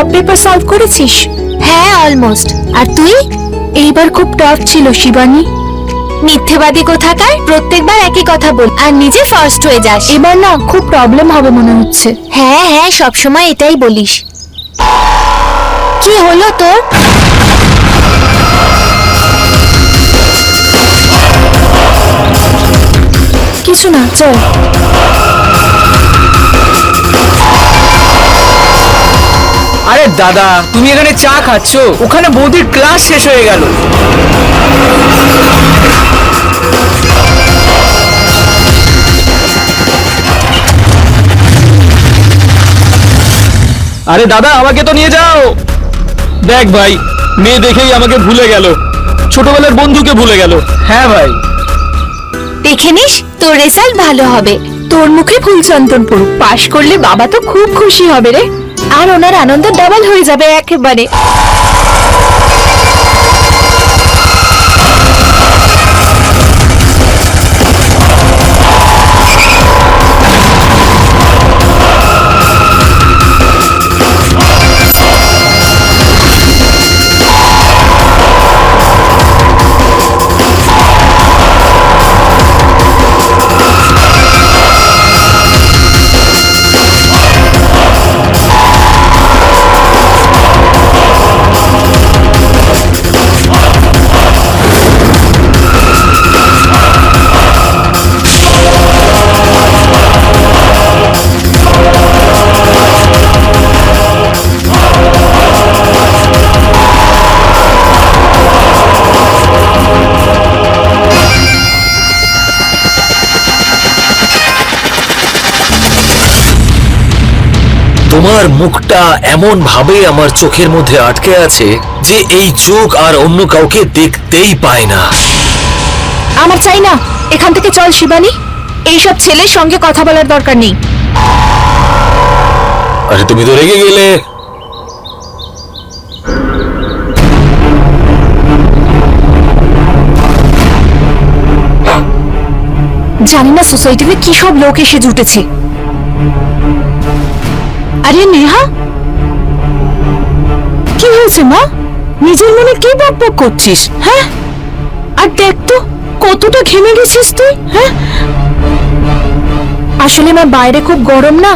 সব paper solve করেছিস? হ্যাঁ, অলমোস্ট। আর তুই? এইবার খুব টাফ ছিল শিবানী। মিথ্যেবাদী কোথাকার, প্রত্যেকবার একই কথা বল আর নিজে ফার্স্ট হয়ে যাস। এবার না খুব প্রবলেম হবে মনে হচ্ছে। হ্যাঁ হ্যাঁ, সবসময় এটাই বলিস। কি হলো তোর? কিছু না, চল। আরে দাদা, তুমি এখানে চা খাচ্ছ, ওখানে বৌদির ক্লাস শেষ হয়ে গেল। আরে দাদা, আমাকে তো নিয়ে যাও। দেখ ভাই, মেয়ে দেখেই আমাকে ভুলে গেল, ছোটবেলার বন্ধুকে ভুলে গেল। হ্যাঁ ভাই, দেখে নিস, তোর রেজাল্ট ভালো হবে। তোর মুখে ফুল চন্দন পড়ুক। পাশ করলে বাবা তো খুব খুশি হবে রে, আর ওনার আনন্দ ডাবল হয়ে যাবে একেবারে। তোমার মুখটা এমন ভাবে আমার চোখের মধ্যে আটকে আছে যে এই চোখ আর অন্য কাউকে দেখতেই পায় না। আমার চাই না, এখান থেকে চল শিবানী। এইসব ছেলের সঙ্গে কথা বলার দরকার নেই। আরে তুমি তো রেগে গেলে। জানি না সোসাইটিতে কি সব লোক এসে জুটেছে। আরে নেহা, কি হয়েছে মা? নিজের মনে কি বকবক করছিস? হ্যাঁ, আর দেখ তো কতটা ঘেমে গেছিস তুই। হ্যাঁ, আসলে মা বাইরে খুব গরম না,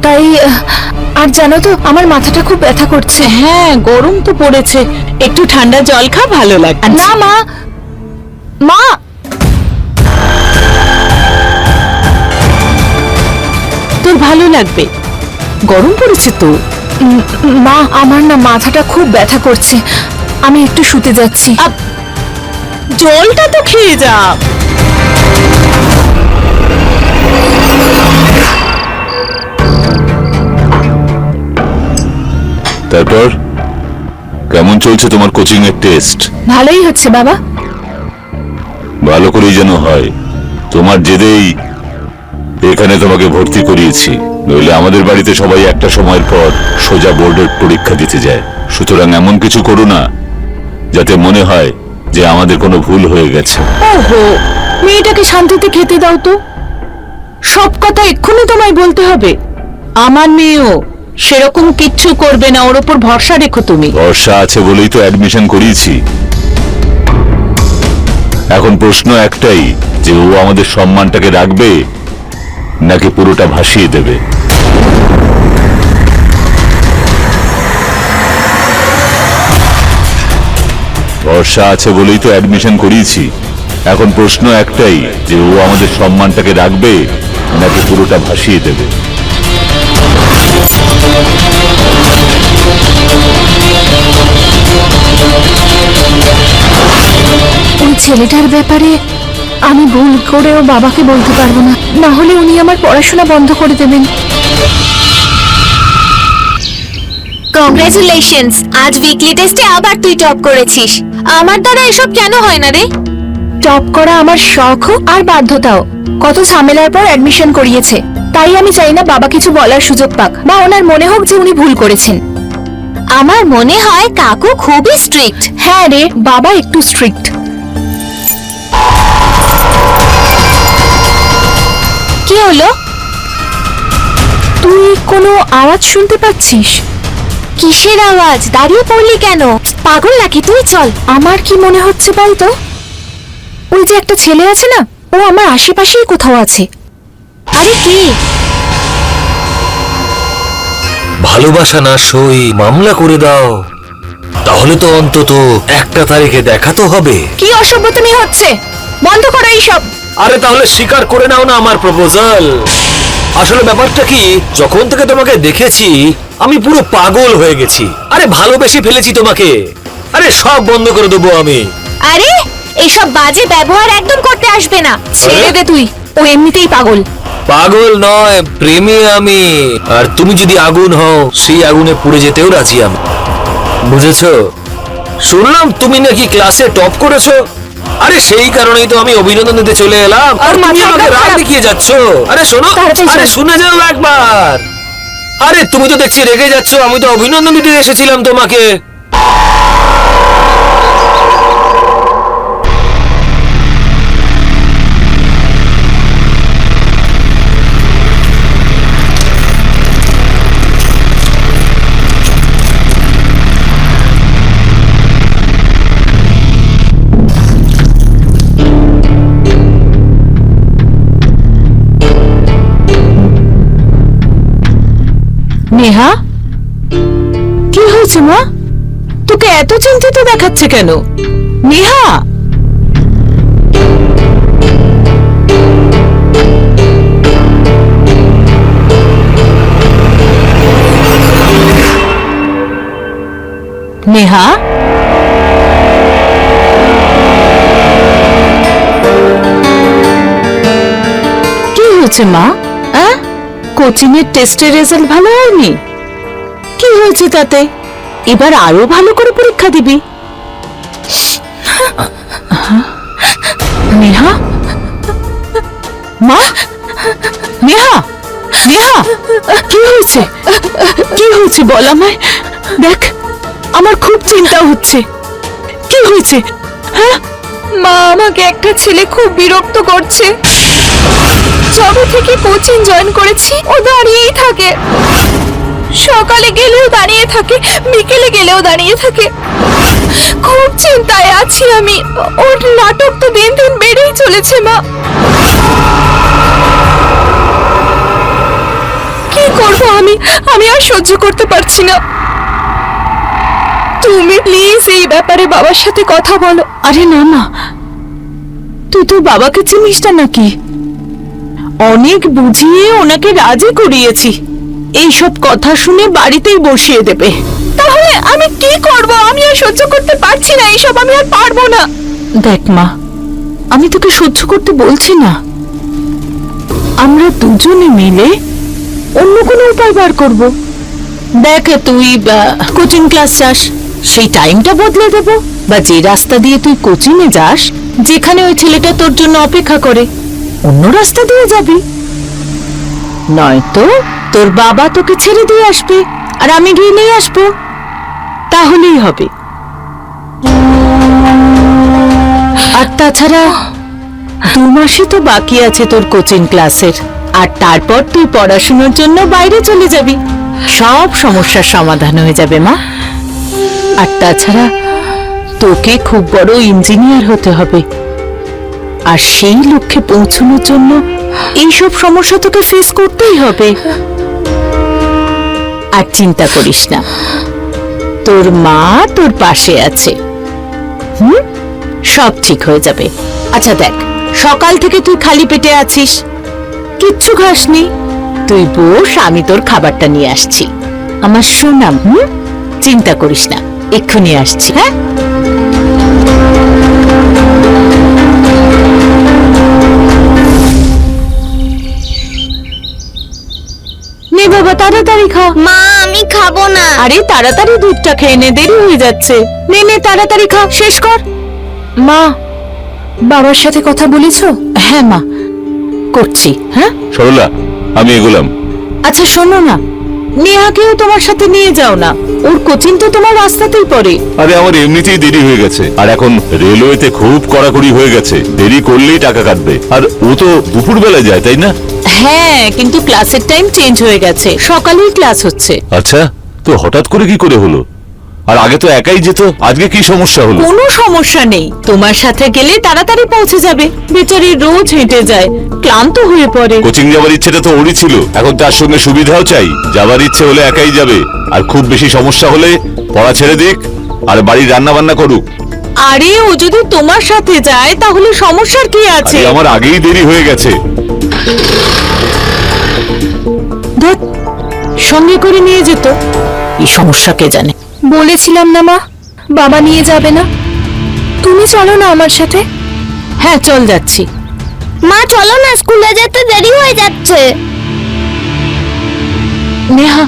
তাই। আর জানো তো আমার মাথাটা খুব ব্যথা করছে। হ্যাঁ, গরম তো পড়েছে, একটু ঠান্ডা জল খা, ভালো লাগবে। না মা, মা তোর ভালো লাগবে, গরম পড়েছে তো। মা, আমার না মাথাটা খুব ব্যথা করছে, আমি একটু শুতে যাচ্ছি। জলটা তো খেয়ে যা। তারপর কেমন চলছে তোমার কোচিং এর টেস্ট? ভালোই হচ্ছে বাবা। ভালো করেই যেন হয়, তোমার জেদেই এখানে তোমাকে ভর্তি করিয়েছি, নইলে আমাদের বাড়িতে সবাই একটা সময়ের পর সোজা বোর্ডের পরীক্ষা দিতে যায়। সুতরাং এমন কিছু করো না যাতে মনে হয় যে আমাদের কোনো ভুল হয়ে গেছে। ওহো, মেয়েটাকে শান্তিতে খেতে দাও তো। সব কথা এক্ষুনি তোমায় বলতে হবে? আমার মেয়েও সেরকম কিচ্ছু করবে না, ওর উপর ভরসা রেখো তুমি। ভরসা আছে বলেই তো অ্যাডমিশন করিয়েছি। এখন প্রশ্ন একটাই, যে ও আমাদের সম্মানটাকে রাখবে নাকি পুরোটা ভাসিয়ে দেবে। ভরসা আছে বলেই তো অ্যাডমিশন করিয়েছি। এখন প্রশ্ন একটাই, যে ও আমাদের সম্মানটাকে রাখবে নাকি পুরোটা ভাসিয়ে দেবে। ওই ছেলেটার ব্যাপারে আমি ভুল করেও বাবাকে বলতে পারবো না, না হলে উনি আমার পড়াশোনা বন্ধ করে দেবেন। কংগ্রেচুলেশনস, আজ উইকলি টেস্টে আবার তুই টপ করেছিস। আমার দ্বারা এসব কেন হয় না রে? টপ করা আমার শখ হোক আর বাধ্যতাও। কত ঝামেলার পর অ্যাডমিশন করিয়েছে, তাই আমি চাই না বাবা কিছু বলার সুযোগ পাক বা ওনার মনে হোক যে উনি ভুল করেছেন। আমার মনে হয় কাকু খুবই স্ট্রিক্ট। হ্যাঁ রে, বাবা একটু স্ট্রিক্ট। কি হলো? তুই কোনো আওয়াজ শুনতে পাচ্ছিস? কিসের আওয়াজ? দাঁড়িয়ে পড়লি কেন? পাগল নাকি তুই? চল। আমার কি মনে হচ্ছে বলতো, ওই যে একটা ছেলে আছে না, ও আমার আশেপাশেই কোথাও আছে। আরে কে? ভালোবাসা না সই মামলা করে দাও, তাহলে তো অন্তত একটা তারিখে দেখা তো হবে। কি অসভ্যতামি হচ্ছে, বন্ধ করো এইসব। আরে তাহলে স্বীকার করে নাও না আমার প্রপোজাল। আসলে ব্যাপারটা কি, যখন থেকে তোমাকে দেখেছি আমি পুরো পাগল হয়ে গেছি। আরে ভালোবেসে ফেলেছি তোমাকে। আরে সব বন্ধ করে দেবো আমি। আরে এইসব বাজে ব্যবহার একদম করতে আসবে না। ছেড়ে দে তুই, ও এমনিতেই পাগল। পাগল নয়, প্রেমী আমি। আর তুমি যদি আগুন হও, সেই আগুনে পুড়ে যেতেও রাজি আমি। বুঝেছো? শুনলাম তুমি নাকি ক্লাসে টপ করেছো। আরে সেই কারণেই তো আমি অভিনন্দন দিতে চলে এলাম। আর তুমি মাথা আমাকে রাগ খারাপ। দেখিয়ে যাচ্ছ। আরে শোনো, তাড়াতাড়ি আরে চল। শুনে যাও একবার। আরে তুমি তো দেখছি রেগে যাচ্ছ, আমি তো অভিনন্দন দিতে এসেছিলাম তোমাকে। নেহা, কি হয়েছে মা? তোকে এত চিন্তিত দেখাচ্ছে কেন? নেহা, নেহা, কি হয়েছে মা? কোচিং এর টেস্টের রেজাল্ট ভালো হয়নি? কি হয়েছে তাতে? এবার আরো ভালো করে পরীক্ষা দিবি। নেহা, মা, নেহা, নেহা, কি হয়েছে? কি হয়েছে বল আমায়। দেখ, আমার খুব চিন্তা হচ্ছে। কি হয়েছে? হ্যাঁ, মা, আমাকে একটা ছেলে খুব বিরক্ত করছে। যবে থেকে কোচিং জয়েন করেছি ও দাঁড়িয়েই থাকে, সকালে গেলেও দাঁড়িয়ে থাকে, বিকেলে গেলেও দাঁড়িয়ে থাকে। খুব চিন্তায় আছি আমি। ওর নাটক তো দিন দিন বেড়েই চলেছে মা। কি করব আমি? আমি আর সহ্য করতে পারছি না। তুমি প্লিজ এই ব্যাপারে বাবার সাথে কথা বলো। আরে না না, তুই তো বাবাকে চিনিস না নাকি? অনেক বুঝিয়ে ওনাকে রাজি করিয়েছি। এইসব কথা শুনে বাড়িতেই বসিয়ে দেবে। তাহলে আমি কি করব? আমি আর সহ্য করতে পারছি না এইসব, আমি আর পারবো না। দেখ মা, আমি তোকে সহ্য করতে বলছি না। আমরা দুজনে মিলে অন্য কোনো উপায় বার করব। দেখ, তুই কোচিং ক্লাস যাস, সেই টাইমটা বদলে দেব। বা যে রাস্তা দিয়ে তুই কোচিং এ যাস, যেখানে ওই ছেলেটা তোর জন্য অপেক্ষা করে, অন্য রাস্তা দিয়ে যাবি। নয়তো তোর বাবা তোকে ছেড়ে দিয়ে আসবে আর আমি গিয়ে নিয়ে আসবো, তাহলেই হবে। আর তাছাড়া 2 মাসই তো বাকি আছে তোর কোচিং ক্লাসের, আর তারপর তুই পড়াশোনার জন্য বাইরে চলে যাবি। সব সমস্যার সমাধান হয়ে যাবে মা। আর তাছাড়া তোকে খুব বড় ইঞ্জিনিয়ার হতে হবে, আর সেই লক্ষ্যে পৌঁছানোর জন্য এইসব সমস্যা তোকে ফেস করতেই হবে। আর চিন্তা করিস না, তোর মা তোর পাশে আছে। সব ঠিক হয়ে যাবে। আচ্ছা দেখ, সকাল থেকে তুই খালি পেটে আছিস, কিচ্ছু খাসনি। তুই বস, আমি তোর খাবারটা নিয়ে আসছি। আমার সোনাম, চিন্তা করিস না, এক্ষুনি আসছি। হ্যাঁ, নে বাবা, তাড়াতাড়ি খা। মা, আমি খাবো না। আরে তাড়াতাড়ি দুধটা খেয়ে নে, দেরি হয়ে যাচ্ছে। নে নে, তাড়াতাড়ি খা, শেষ কর। মা, বাবার সাথে কথা বলেছো? হ্যাঁ মা, করছি। হ্যাঁ, সরলা, আমি এগোলাম। আচ্ছা শোনো না, নেহাকেও তোমার সাথে নিয়ে যাও না, ওর কোচিং তো তোমার রাস্তাতেই পড়ে। আরে আমার এমনিতেই দেরি হয়ে গেছে, আর এখন রেলওয়েতে খুব কড়াকড়ি হয়ে গেছে, দেরি করলেই টাকা কাটবে। আর ও তো দুপুর বেলায় যায়, তাই না? হ্যাঁ, কিন্তু ক্লাসের টাইম চেঞ্জ হয়ে গেছে, সকালেই ক্লাস হচ্ছে। আচ্ছা, তো হঠাৎ করে কি করে হলো? আর আগে তো একাই যেত, আজকে কি সমস্যা হলো? কোনো সমস্যা নেই, তোমার সাথে গেলে তাড়াতাড়ি পৌঁছে যাবে। বেচারি রোজ হেঁটে যায়, ক্লান্ত হয়ে পড়ে। কোচিং যাবার ইচ্ছেটা তো ওরই ছিল, এখন তার সঙ্গে সুবিধাও চাই। যাবার ইচ্ছে হলে একাই যাবে, আর খুব বেশি সমস্যা হলে পড়া ছেড়ে দিক আর বাড়ির রান্না বান্না করুক। আরে ও যদি তোমার সাথে যায় তাহলে সমস্যার কি আছে? আরে আমার আগেই দেরি হয়ে গেছে। ধ্যাৎ, সঙ্গে করে নিয়ে যেত। এই সমস্যা কে জানে। বলেছিলাম না মা, বাবা নিয়ে যাবে না। তুমি চলো না আমার সাথে। হ্যাঁ চল যাচ্ছি। মা চলো না, স্কুলে যেতে দেরি হয়ে যাচ্ছে। নেহা,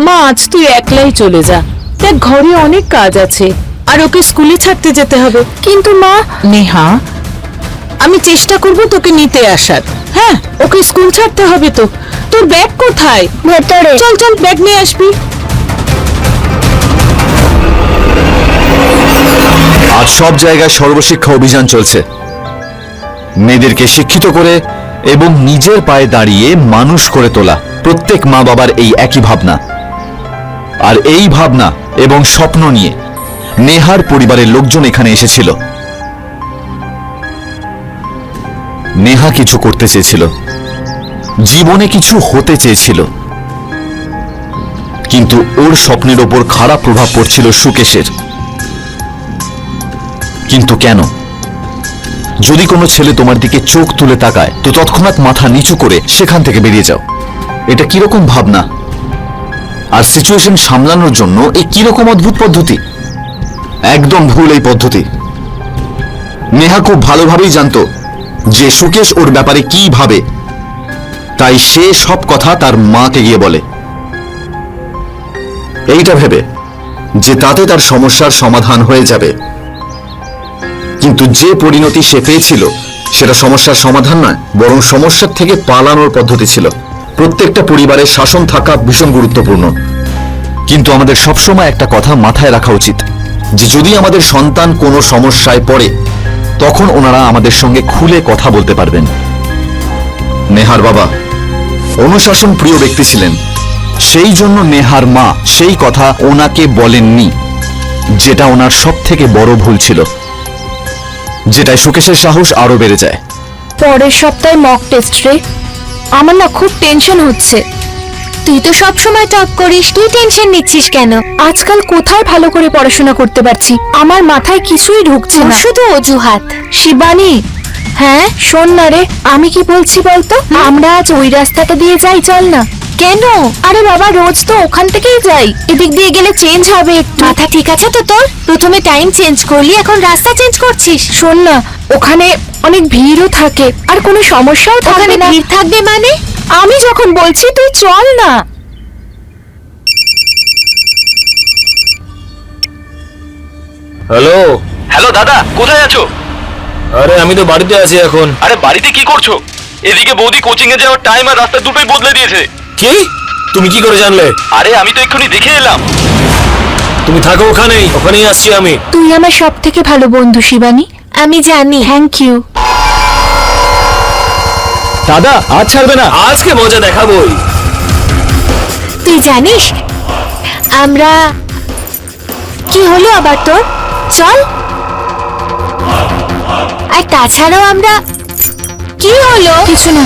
মা আজ তুই একলাই চলে যা, দেখ ঘরে অনেক কাজ আছে, আর ওকে স্কুলে ছাড়তে যেতে হবে। কিন্তু মা, নেহা, আমি চেষ্টা করব তোকে নিতে আসার। হ্যাঁ, ওকে স্কুল ছাড়তে হবে তো। তোর ব্যাগ কোথায়? ভেতরে। চল চল, ব্যাগ নিয়ে আসবি। আজ সব জায়গায় সর্বশিক্ষা অভিযান চলছে। মেয়েদেরকে শিক্ষিত করে এবং নিজের পায়ে দাঁড়িয়ে মানুষ করে তোলা, প্রত্যেক মা বাবার এই একই ভাবনা। আর এই ভাবনা এবং স্বপ্ন নিয়ে নেহার পরিবারের লোকজন এখানে এসেছিল। নেহা কিছু করতে চেয়েছিল, জীবনে কিছু হতে চেয়েছিল, কিন্তু ওর স্বপ্নের ওপর খারাপ প্রভাব পড়ছিল সুকেশের। কিন্তু কেন? যদি কোনো ছেলে তোমার দিকে চোখ তুলে তাকায় তো তৎক্ষণাৎ মাথা নিচু করে সেখান থেকে বেরিয়ে যাও। এটা কিরকম ভাবনা? আর সিচুয়েশন সামলানোর জন্য এই কিরকম অদ্ভুত পদ্ধতি? একদম ভুল এই পদ্ধতি। নেহা খুব ভালোভাবেই জানতো যে সুকেশ ওর ব্যাপারে কি ভাবে, তাই সে সব কথা তার মাকে গিয়ে বলে, এইটা ভেবে যে তাতে তার সমস্যার সমাধান হয়ে যাবে। কিন্তু যে পরিণতি সে পেয়েছিল সেটা সমস্যার সমাধান নয়, বরং সমস্যার থেকে পালানোর পদ্ধতি ছিল। প্রত্যেকটা পরিবারের শাসন থাকা ভীষণ গুরুত্বপূর্ণ, কিন্তু আমাদের সবসময় একটা কথা মাথায় রাখা উচিত যে যদি আমাদের সন্তান কোনো সমস্যায় পড়ে তখন ওনারা আমাদের সঙ্গে খুলে কথা বলতে পারবেন। নেহার বাবা অনুশাসন প্রিয় ব্যক্তি ছিলেন, সেই জন্য নেহার মা সেই কথা ওনাকে বলেননি, যেটা ওনার সব থেকে বড় ভুল ছিল, যেটায় সুকেশের সাহস আরো বেড়ে যায়। পরের সপ্তাহে মক টেস্ট রে, আমার না খুব টেনশন হচ্ছে। তুই তো সব সময় টপ করিস, তুই টেনশন নিচ্ছিস কেন? আজকাল কোথায় ভালো করে পড়াশোনা করতে পারছি, আমার মাথায় কিছুই ঢুকছে তোর না। শুধু অজুহাত। শিবানী, হ্যাঁ শোন না রে, আমি কি বলছি বলতো, আমরা আজ ওই রাস্তাটা দিয়ে যাই, চল না। কেন? আরে বাবা, রোজ তো ওখান থেকেই যাই, এদিক দিয়ে গেলে চেঞ্জ হবে একটু। মাথা ঠিক আছে তো তোর? প্রথমে টাইম চেঞ্জ করলি, এখন রাস্তা চেঞ্জ করছিস। শোন না, ওখানে অনেক ভিড়ও থাকে আর কোনো সমস্যাও ওখানে থাকবে না। ভিড় থাকবে মানে? আমি যখন বলছি তুই চল না। হ্যালো। হ্যালো দাদা, কোথায় আছো? আরে আমি তো বাড়িতে আছি এখন। আরে বাড়িতে কি করছো? এদিকে বৌদি কোচিং এ যাওয়ার টাইম আর রাস্তা দুটোই বদলে দিয়েছে। কি? তুমি কি করে জানলে? আরে আমি তো এক্ষুনি দেখে এলাম। তুমি থাকো ওখানেই, ওখানেই আসছি আমি। তুই আমার সব থেকে ভালো বন্ধু শিবানী। আমি জানি। Thank you. দাদা আজ ছাড়বে না। আজকে মজা দেখাবোই। তুই জানিস আমরা কি হলো আবার তোর? চল। আর তাছাড়াও আমরা কি হলো? কিছু না।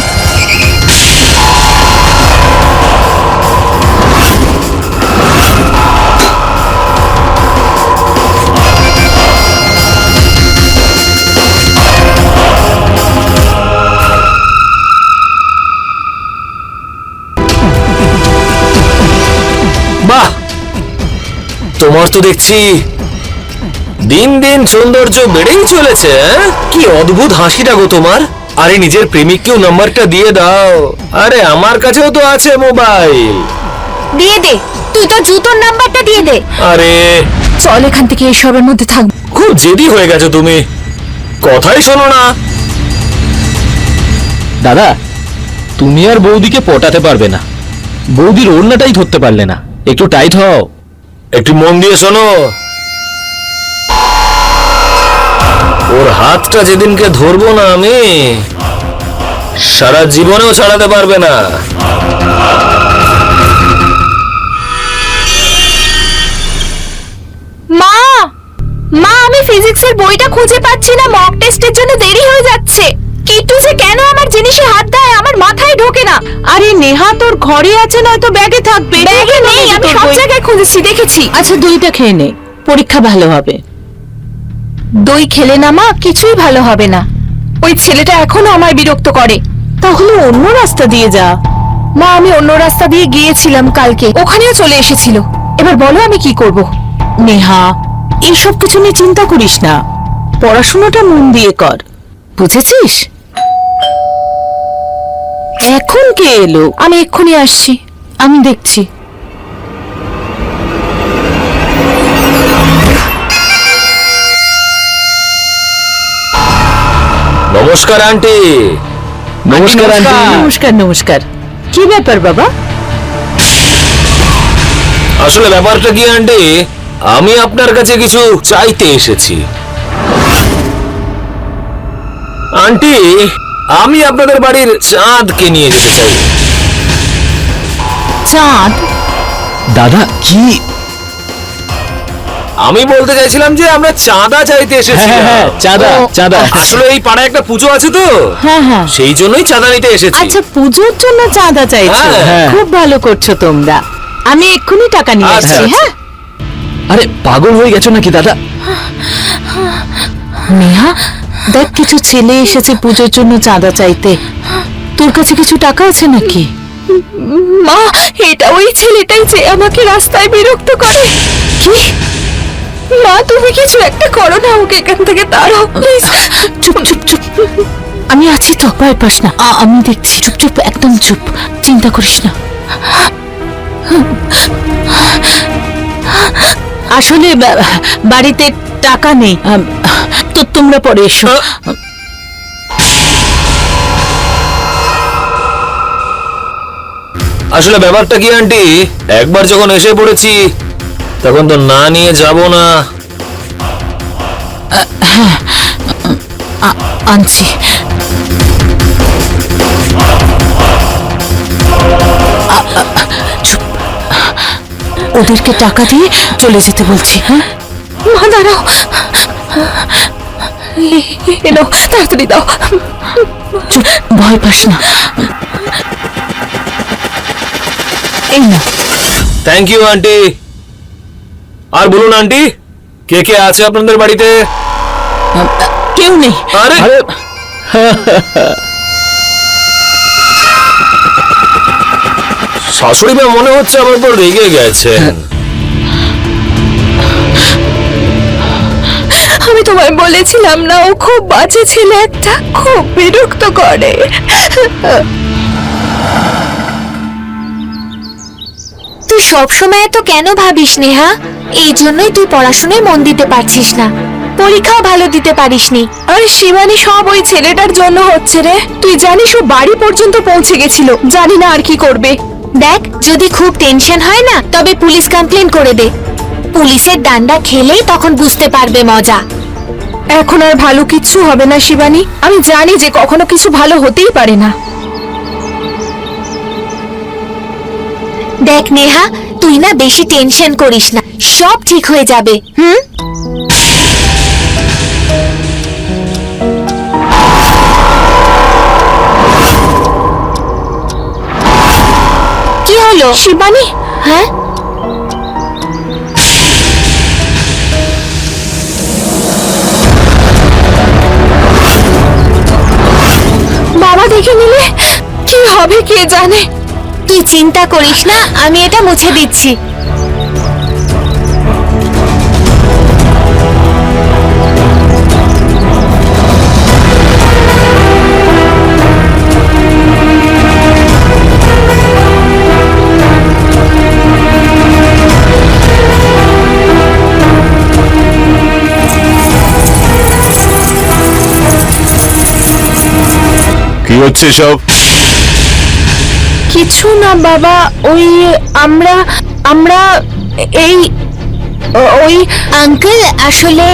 বাহ, তোমার তো দেখছি দিন দিন সৌন্দর্য বেড়েই চলেছে। কি অদ্ভুত হাসিটা গো তোমার। আরে নিজের প্রেমিককেও নাম্বারটা দিয়ে দাও। আরে আমার কাছেও তো আছে মোবাইল। দিয়ে দে, তুই তো জুতোর নাম্বারটা দিয়ে দে। আরে চল এখান থেকে এসবের মধ্যে থাক। খুব জেদি হয়ে গেছো তুমি, কথাই শোনো না। দাদা, তুমি আর বৌদিকে পটাতে পারবে না। বৌদির ওড়নাটাই ধরতে পারলে না, একটু টাইট হও। একটু মন দিয়ে শোনো। ওর হাতটা যেদিনকে ধরবো না আমি, সারা জীবনেও ছাড়াতে পারবে না। ফিজিক্সের বইটা খুঁজে পাচ্ছি না, মক টেস্টের জন্য দেরি হয়ে যাচ্ছে। কিট্টু যে কেন আমার জিনিসে হাত দেয় আমার মাথায় ঢোকে না। আরে নেহা, তোর ঘরে আছে নয়তো ব্যাগে থাকবে। ব্যাগে নেই, আমি তোর সব বই- জায়গায় খুঁজেছি, দেখেছি। আচ্ছা, দইটা খেয়ে নে, পরীক্ষা ভালো হবে। দই খেলে না মা, কিছুই ভালো হবে না। ওই ছেলেটা এখনো আমায় বিরক্ত করে। তাহলে অন্য রাস্তা দিয়ে যা। মা, আমি অন্য রাস্তা দিয়ে গিয়েছিলাম কালকে, ওখানেও চলে এসেছিল। এবার বলো আমি কি করব? নেহা, এসব কিছু নিয়ে চিন্তা করিস না, পড়াশোনাটা মন দিয়ে কর, বুঝেছিস? এখন কে এলো? আমি এক্ষুনি আসছি। আমি দেখছি। নমস্কার আন্টি। নমস্কার আন্টি। নমস্কার নমস্কার। কি ব্যাপার বাবা? আসলে ব্যাপারটা কি আন্টি, আমি আপনার কাছে কিছু চাইতে এসেছি। আন্টি, আমি আপনাদের বাড়ির চাঁদকে নিয়ে যেতে চাই। চাঁদ? দাদা কি? আমি বলতে চাইছিলাম যে আমরা চাঁদা চাইতে এসেছি। হ্যাঁ হ্যাঁ, চাঁদা চাঁদা। আসলে এই পাড়ায় একটা পুজো আছে তো, হ্যাঁ হ্যাঁ। সেই জন্যই চাঁদা নিতে এসেছি। আচ্ছা, পুজোর জন্য চাঁদা চাইছো? হ্যাঁ। খুব ভালো করছো তোমরা। আমি এক্ষুনি টাকা নিয়ে আচ্ছা, আসছি। আচ্ছা। হ্যাঁ আরে পাগল হয়ে গেছো নাকি দাদা? নেহা, দেখ কিছু ছেলে এসেছে পুজোর জন্য চাঁদা চাইতে। তোর কাছে কিছু টাকা আছে নাকি? মা, এটা ওই ছেলেটাই যে আমাকে রাস্তায় বিরক্ত করে। কি? মা, তুমি কিছু একটা করো না, ওকে এখান থেকে তাড়াও প্লিজ। চুপ চুপ চুপ, আমি আছি তো, ভয় পাস না। আমি দেখছি। চুপ চুপ, একদম চুপ, চিন্তা করিস না। আসলে বাড়িতে টাকা নেই, তো তোমরা পরে এসো। আসলে ব্যাপারটা কি আন্টি, একবার যখন এসে পড়েছি তখন তো না নিয়ে যাব না। আনছি। চুপ, ওদেরকে টাকা দিয়ে চলে যেতে বলছি। হ্যাঁ, মা দাঁড়াও, এনো তাড়াতাড়ি দাও। চুপ, ভয় পাস না। এই না। Thank you aunty. আর বলুন আন্টি, কে কে আছে আপনাদের বাড়িতে? কেউ নেই। আরে আরে শাশুড়ি মা মনে হচ্ছে আমার উপর রেগে গেছেন। আমি তোমায় বলেছিলাম না, ও খুব বাজে ছেলে একটা, খুব বিরক্ত করে। তুই সবসময় এত কেন ভাবিস নেহা? এই জন্যই তুই পড়াশোনায় মন দিতে পারছিস না, পরীক্ষাও ভালো দিতে পারিসনি। আরে শিবানী, সব ওই ছেলেটার জন্য হচ্ছে রে। তুই জানিস ও বাড়ি পর্যন্ত পৌঁছে গেছিল, জানি না আর কি করবে। দেখ, যদি খুব টেনশন হয় না তবে পুলিশ কমপ্লেন করে দে। পুলিশের ডান্ডা খেলেই তখন বুঝতে পারবে মজা। এখন আর ভালো কিচ্ছু হবে না শিবানী, আমি জানি যে কখনো কিছু ভালো হতেই পারে না। দেখ নেহা, তুই না বেশি টেনশন করিস না, সব ঠিক হয়ে যাবে। কি হলো শিবানী, হ্যাঁ? বাবা দেখে নিলে কি হবে কে জানে। তুই চিন্তা করিস না, আমি এটা মুছে দিচ্ছি। কি হচ্ছে সব? কিছু না বাবা, ওই আমরা আমরা এই ওই আঙ্কেল, আসলে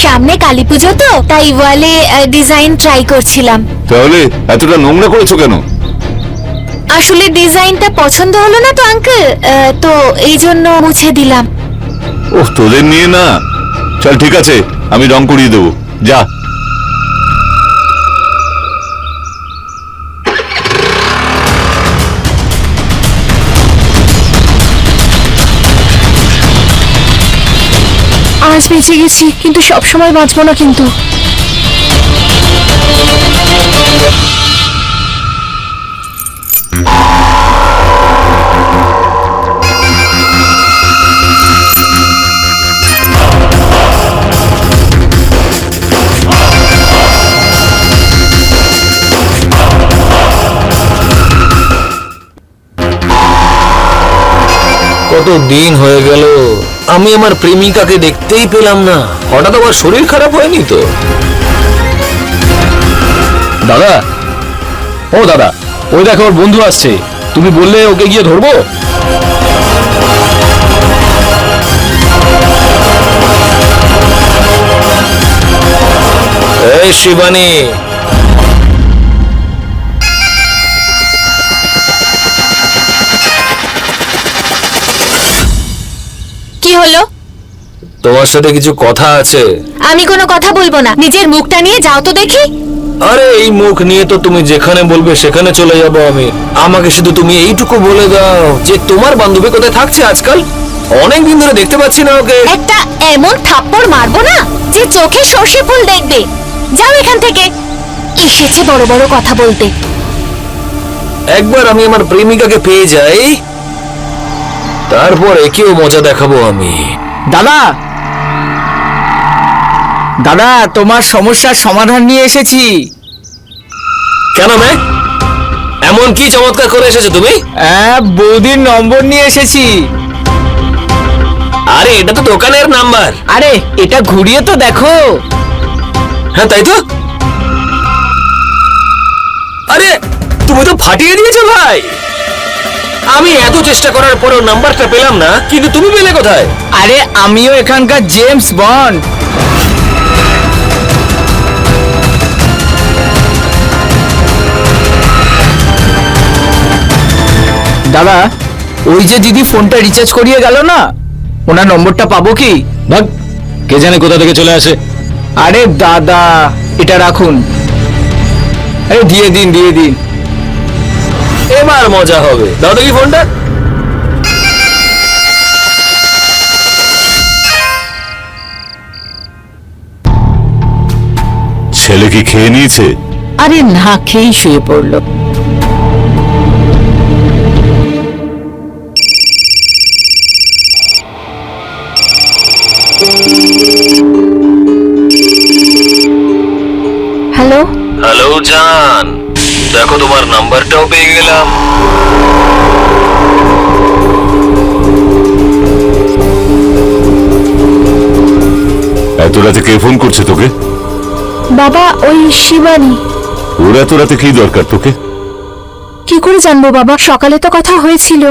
সামনে কালী পুজো তো, তাই ওয়ালে ডিজাইন ট্রাই করছিলাম। তাহলে এতটা নোংরা করেছো কেন? আসলে ডিজাইনটা পছন্দ হলো না তো আঙ্কেল, তো এই জন্য মুছে দিলাম। ওহ, তোদের নিয়ে না চল ঠিক আছে, আমি রং করিয়ে দেবো, যা। আজ বেঁচে গেছি, কিন্তু সব সময় বাঁচবো না কিন্তু। কত দিন হয়ে গেল আমি আমার প্রেমিকাকে দেখতেই পেলাম না। হঠাৎ আবার শরীর খারাপ হয়নি তো? দাদা, ও দাদা, ওই দেখো ওর বন্ধু আসছে, তুমি বললে ওকে গিয়ে ধরবো? এই শিবানী, কি হলো? তোমার সাথে কিছু কথা আছে। আমি কোনো কথা বলবো না, নিজের মুখটা নিয়ে যাও তো দেখি। আরে এই মুখ নিয়ে তো তুমি যেখানে বলবে সেখানে চলে যাবো আমি। আমাকে শুধু তুমি এইটুকু বলে দাও যে তোমার বান্ধবী কোথায় থাকছে আজকাল? অনেকদিন ধরে দেখতে পাচ্ছি না ওকে। একটা এমন থাপ্পড় মারবো না যে চোখে সর্ষে ফুল দেখবে। যাও এখান থেকে। এসেছে বড় বড় কথা বলতে। একবার আমি আমার প্রেমিকাকে পেয়ে যাই, তারপর একেও মজা দেখাবো আমি। দাদা, দাদা, তোমার সমস্যার সমাধান নিয়ে এসেছি। কেন বে? এমন কি চমৎকার করে এসেছো তুমি? বৌদির নম্বর নিয়ে এসেছি। আরে এটা তো দোকানের নাম্বার। আরে এটা ঘুরিয়ে তো দেখো। হ্যাঁ তাই তো। আরে তুমি তো ফাটিয়ে দিয়েছো ভাই। আমি এত চেষ্টা করার পরেও নাম্বারটা পেলাম না, কিন্তু তুমি পেলে কোথায়? আরে আমিও এখানকার জেমস বন্ড। দাদা, ওই যে দিদি ফোনটা রিচার্জ করিয়ে গেল না, ওনার নম্বরটা পাবো কি? ভাগ, কে জানে কোথা থেকে চলে আসে। আরে দাদা, এটা রাখুন। আরে দিয়ে দিন, দিয়ে দিন। এবার মজা হবে। দাও দেখি ফোনটা। ছেলে কি খেয়ে নিয়েছে? আরে না খেয়েই শুয়ে পড়লো। হ্যালো, হ্যালো জান, দেখো তোমার নাম্বারটাও পেয়ে গেলাম। এত রাতে কে ফোন করছে তোকে? বাবা, ওই শিবানী। ওর এত রাতে কি দরকার তোকে? কি করে জানবো বাবা? সকালে তো কথা হয়েছিল।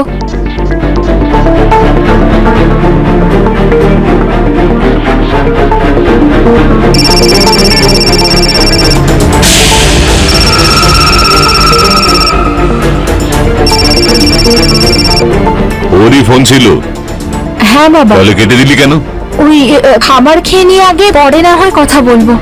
ওরই ফোন ছিল? হ্যাঁ বাবা। তাহলে কেটে দিলি কেন? ওই খাবার খেয়ে নিয়ে আগে, পরে না হয় কথা বলবো।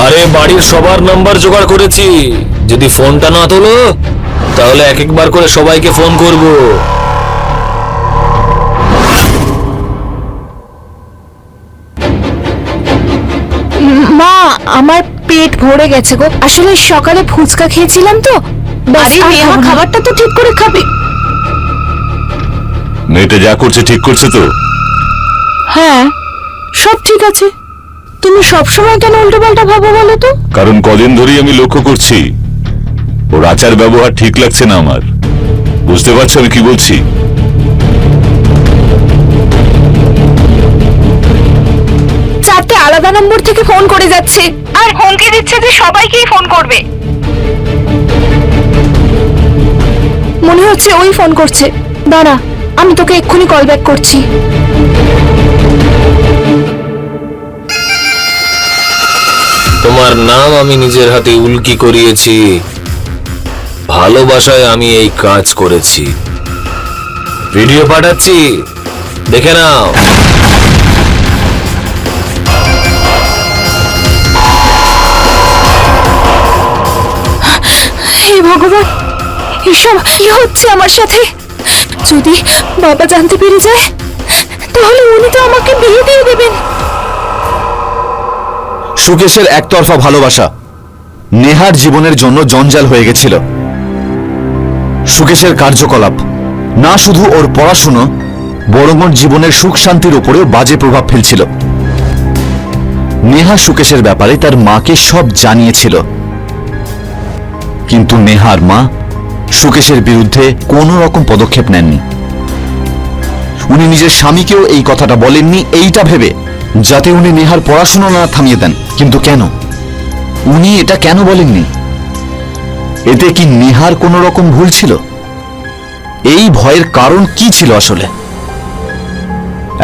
আরে বাড়ির সবার নাম্বার জোগাড় করেছি। যদি ফোনটা না তোলো তাহলে এক একবার করে সবাইকে ফোন করব। মা, আমার পেট ভরে গেছে গো। আসলে সকালে ফুচকা খেয়েছিলাম তো। ব্যাস, আর খাবো না। খাবারটা তো ঠিক করে খাবি। মেয়েটা যা করছে ঠিক করছে তো? হ্যাঁ, সব ঠিক আছে। তুমি সবসময় কেন উল্টোপাল্টা ভাবো বলো তো? কারণ কদিন ধরেই আমি লক্ষ্য করছি ওর আচার ব্যবহার ঠিক লাগছে না আমার। বুঝতে পারছো আমি কি বলছি? চারটে আলাদা নম্বর থেকে ফোন করে যাচ্ছে, আর হুমকি দিচ্ছে যে সবাইকেই ফোন করবে। মনে হচ্ছে ওই ফোন করছে। দাঁড়া, আমি তোকে এক্ষুনি কল ব্যাক করছি। তোমার নাম আমি নিজের হাতে উল্কি করিয়েছি, ভালোবাসায় আমি এই কাজ করেছি। ভিডিও পাঠাচ্ছি, দেখে নাও। হে ভগবান, এসব কি হচ্ছে আমার সাথে? যদি বাবা জানতে পেরে যায় তাহলে উনি তো আমাকে বিয়ে দিয়ে দেবেন। সুকেশের একতরফা ভালোবাসা নেহার জীবনের জন্য জঞ্জাল হয়ে গেছিল। সুকেশের কার্যকলাপ না শুধু ওর পড়াশুনো, বরং ওর জীবনের সুখ শান্তির উপরেও বাজে প্রভাব ফেলছিল। নেহা সুকেশের ব্যাপারে তার মাকে সব জানিয়েছিল, কিন্তু নেহার মা সুকেশের বিরুদ্ধে কোনো রকম পদক্ষেপ নেননি। উনি নিজের স্বামীকেও এই কথাটা বলেননি, এইটা ভেবে যাতে উনি নেহার পড়াশোনা না থামিয়ে দেন। কিন্তু কেন উনি এটা কেন বলেননি? এতে কি নেহার কোনো রকম ভুল ছিল? এই ভয়ের কারণ কি ছিল আসলে?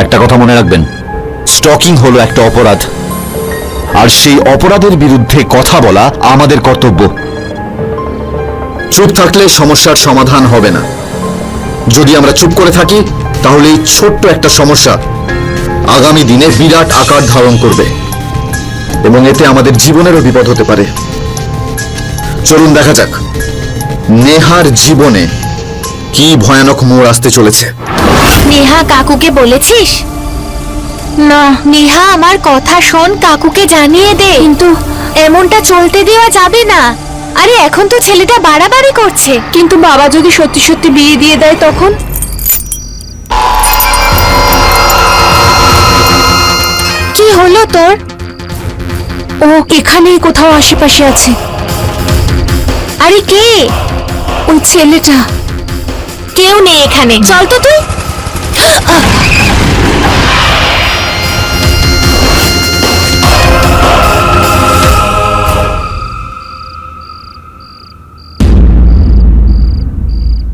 একটা কথা মনে রাখবেন, স্টকিং হলো একটা অপরাধ, আর সেই অপরাধের বিরুদ্ধে কথা বলা আমাদের কর্তব্য। চুপ থাকলে সমস্যার সমাধান হবে না। যদি আমরা চুপ করে থাকি তাহলে এই ছোট্ট একটা সমস্যা আগামী দিনে বিরাট আকার ধারণ করবে এবং এতে আমাদের জীবনেরও বিপদ হতে পারে। চলুন দেখা যাক নেহার জীবনে কি ভয়ানক মোড় আসতে চলেছে। নেহা, কাকুকে বলেছিস? না, নেহা, আমার কথা শোন, কাকুকে জানিয়ে দে। কিন্তু এমনটা চলতে দেওয়া যাবে না। আরে এখন তো ছেলেটা বাড়াবাড়ি করছে। কিন্তু বাবা যদি সত্যি সত্যি বিয়ে দিয়ে দেয় তখন? কি হলো তোর? ও এখানেই কোথাও আশেপাশে আছে। আরে কে? ওই ছেলেটা। কেউ নেই এখানে, চল তো তুই।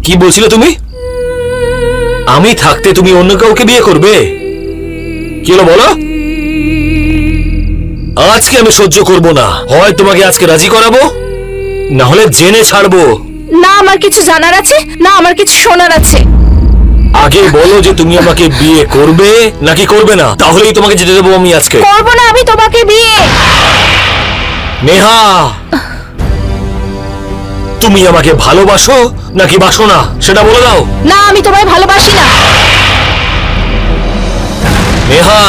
কি বলছিলে তুমি? আমি থাকতে তুমি অন্য কাউকে বিয়ে করবে? কি হলো বলো? আজকে আমি সহ্য করব না। হয় তোমাকে আজকে রাজি করাবো, না হলে জেনে ছাড়বো। না আমার কিছু জানার আছে, না আমার কিছু শোনার আছে। আগে বলো যে তুমি আমাকে বিয়ে করবে নাকি করবে না, তাহলেই তোমাকে যেতে দেবো আমি আজকে। করবো না আমি তোমাকে বিয়ে। নেহা, তুমি আমাকে ভালোবাসো নাকি বাসো না সেটা বলে দাও। না, আমি তোমায় ভালোবাসি না। নেহা,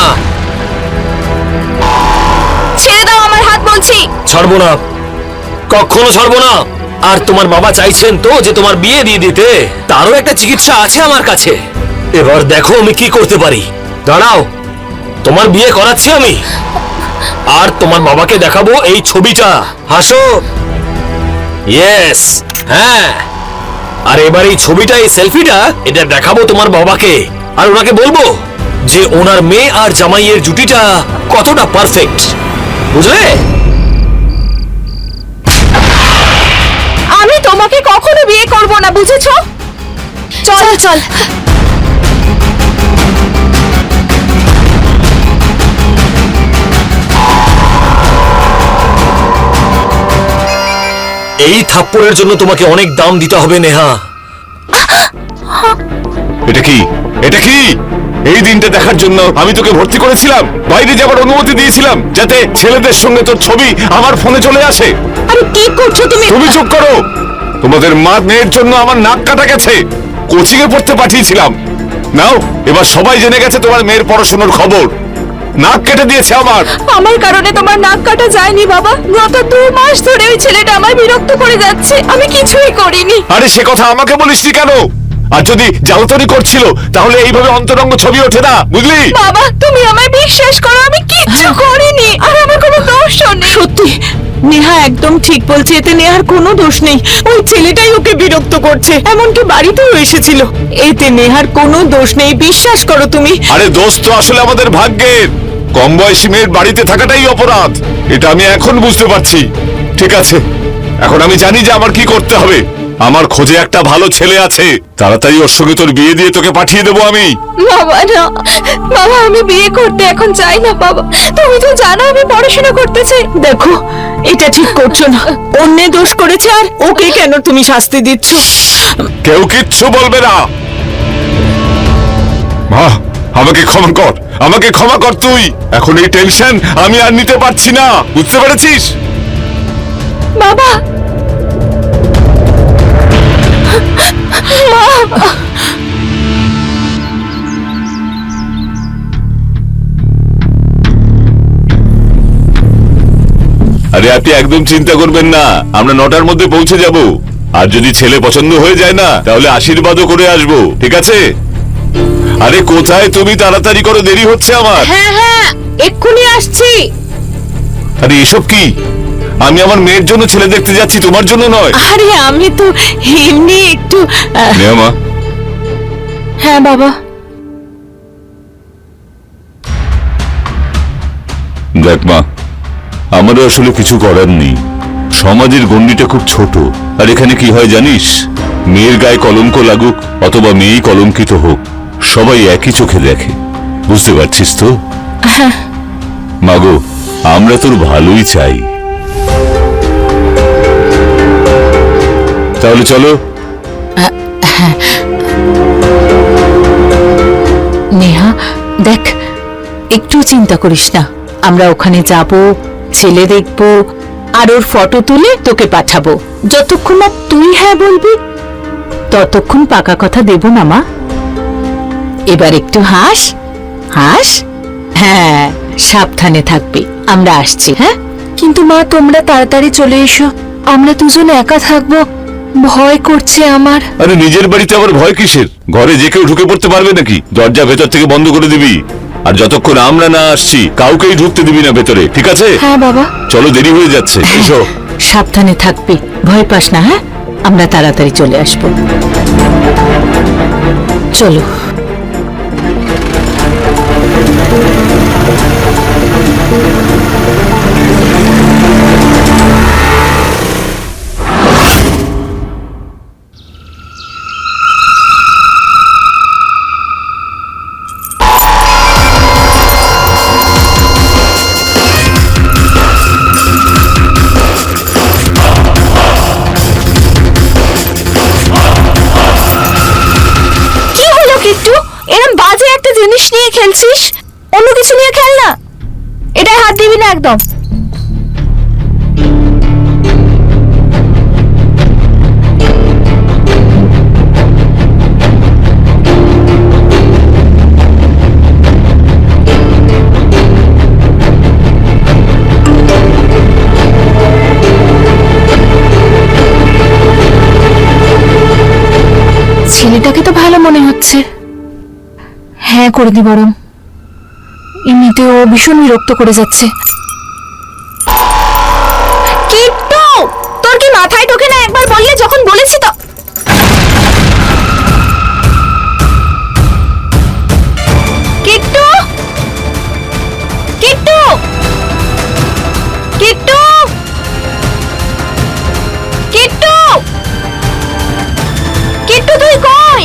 ছেড়ে দাও আমার হাত বলছি। ছাড়বো না, কখনো ছাড়বো না। আর তোমার বাবা চাইছেন তো যে তোমার বিয়ে দিয়ে দিতে, তারও একটা চিকিৎসা আছে আমার কাছে। এবার দেখো আমি কি করতে পারি। দাঁড়াও, তোমার বিয়ে করাচ্ছি আমি, আর তোমার বাবাকে দেখাবো এই ছবিটা। হাসো। ইয়েস, হ্যাঁ। আর এবার এই ছবিটা, এই সেলফিটা, এটা দেখাবো তোমার বাবাকে, আর ওনাকে বলবো যে ওনার মেয়ে আর জামাইয়ের জুটিটা কতটা পারফেক্ট, বুঝলে? আমি তোমাকে কখনো বিয়ে করব না, বুঝেছো? চল চল। এই থাপ্পড়ের জন্য তোমাকে অনেক দাম দিতে হবে নেহা। এটা কি? এটা কি? এই দিনটা দেখার জন্য আমি তোকে ভর্তি করেছিলাম, বাইরে যাবার অনুমতি দিয়েছিলাম যাতে ছেলেদের সঙ্গে তোর ছবি আমার ফোনে চলে আসে। আরে কি করছো তুমি? তুমি চুপ করো। তোমাদের মা মেয়ের জন্য আমার নাক কাটা গেছে, কোচিং এ পড়তে পাঠিয়েছিলাম। নাও, এবার সবাই জেনে গেছে তোমার মেয়ের পড়াশোনার খবর। নাক কেটে দিয়েছে আমার। আমার কারণে তোমার নাক কাটা যায়নি বাবা। গত 2 মাস ধরে ওই ছেলেটা আমায় বিরক্ত করে যাচ্ছে, আমি কিছুই করিনি। আরে সে কথা আমাকে বলিসনি কেন? আর যদি জ্বালাতনি করছিল তাহলে এইভাবে অন্তরঙ্গ ছবি ওঠে না, বুঝলি? বাবা তুমি আমায় বিশ্বাস করো, আমি কিচ্ছু করিনি, আর আমার কোনো দোষ নেই। সত্যি নেহা একদম ঠিক বলছে, এতে নেহার কোনো দোষ নেই। ওই ছেলেটাই ওকে বিরক্ত করছে, এমনকি বাড়িতেও এসেছিল। এতে নেহার কোনো দোষ নেই, বিশ্বাস করো তুমি। আরে দোষ তো আসলে আমাদের ভাগ্যের। কম বয়সী মেয়ের বাড়িতে থাকাটাই অপরাধ, এটা আমি এখন বুঝতে পারছি। ঠিক আছে, এখন আমি জানি যে আমার কি করতে হবে। আমার খোঁজে একটা ভালো ছেলে আছে, তাড়াতাড়ি ওর সঙ্গে তোর বিয়ে দিয়ে তোকে পাঠিয়ে দেবো আমি। বাবা না, বাবা আমি বিয়ে করতে এখন চাই না বাবা। তুমি তো জানো আমি পড়াশোনা করতে চাই। দেখো, এটা ঠিক করছো না। অন্যে দোষ করেছে আর ওকে কেন তুমি শাস্তি দিচ্ছ? কেউ কিচ্ছু বলবে না। মা, আমাকে ক্ষমা কর, আমাকে ক্ষমা কর তুই। এখন এই টেনশন আমি আর নিতে পারছি না, বুঝতে পেরেছিস? বাবা আরে আপনি একদম চিন্তা করবেন না, আমরা 9টার মধ্যে পৌঁছে যাব। আর যদি ছেলে পছন্দ হয়ে যায় না, তাহলে আশীর্বাদও করে আসবো, ঠিক আছে? আরে কোথায় তুমি? তাড়াতাড়ি করো, দেরি হচ্ছে আমার। হ্যাঁ হ্যাঁ, এক্ষুনি আসছি। আরে এসব কি? আমি আমার মেয়ের জন্য ছেলে দেখতে যাচ্ছি, তোমার জন্য নয়। আরে আমি তো এমনি একটু নেয়া মা। হ্যাঁ বাবা। দেখ মা, আমারও আসলে কিছু করার নেই। সমাজের গণ্ডিটা খুব ছোট। আর এখানে কি হয় জানিস, মেয়ের গায়ে কলঙ্ক লাগুক অথবা মেয়েই কলঙ্কিত হোক, সবাই একই চোখে দেখে। বুঝতে পারছিস তো? মাগো, আমরা তোর ভালোই চাই। তাহলে চলো। নেহা, দেখ, একটু চিন্তা করিস না। আমরা ওখানে যাব, ছেলে দেখব, আর ওর ফটো তুলে তোকে পাঠাবো। যতক্ষণ না তুই হ্যাঁ বলবি ততক্ষণ পাকা কথা দেব না মা। এবার একটু হাস হাস। হ্যাঁ, সাবধানে থাকবি। আমরা আসছি। হ্যাঁ, কিন্তু মা তোমরা তাড়াতাড়ি চলে এসো, আমরা দুজন একা থাকবো, ভয় করছে আমার। আরে নিজের বাড়িতে আবার ভয় কিসের? ঘরে যে কেউ ঢুকে পড়তে পারবে নাকি? দরজা ভেতর থেকে বন্ধ করে দিবি। আর যতক্ষণ আমরা না আসছি কাউকেই ঢুকতে দিবি না ভেতরে, ঠিক আছে? হ্যাঁ বাবা। চলো, দেরি হয়ে যাচ্ছে, এসো। সাবধানে থাকবি, ভয় পাস না। হ্যাঁ, আমরা তাড়াতাড়ি চলে আসবো। চলো। কি হলো কিট্টু? এরকম বাজে একটা জিনিস নিয়ে খেলছিস, অন্য কিছু নিয়ে খেল না। এটাই হাত দিবি না একদম। ছেলেটাকে তো ভালো মনে হচ্ছে। হ্যাঁ করে দি বরং, এমনিতে ও ভীষণ বিরক্ত করে যাচ্ছে। কিট্টু, তোর কি মাথায় ঢোকে না? একবার বললে যখন বলেছি তো। কিট্টু, কিট্টু, কিট্টু, কিট্টু, কিট্টু তুই কই?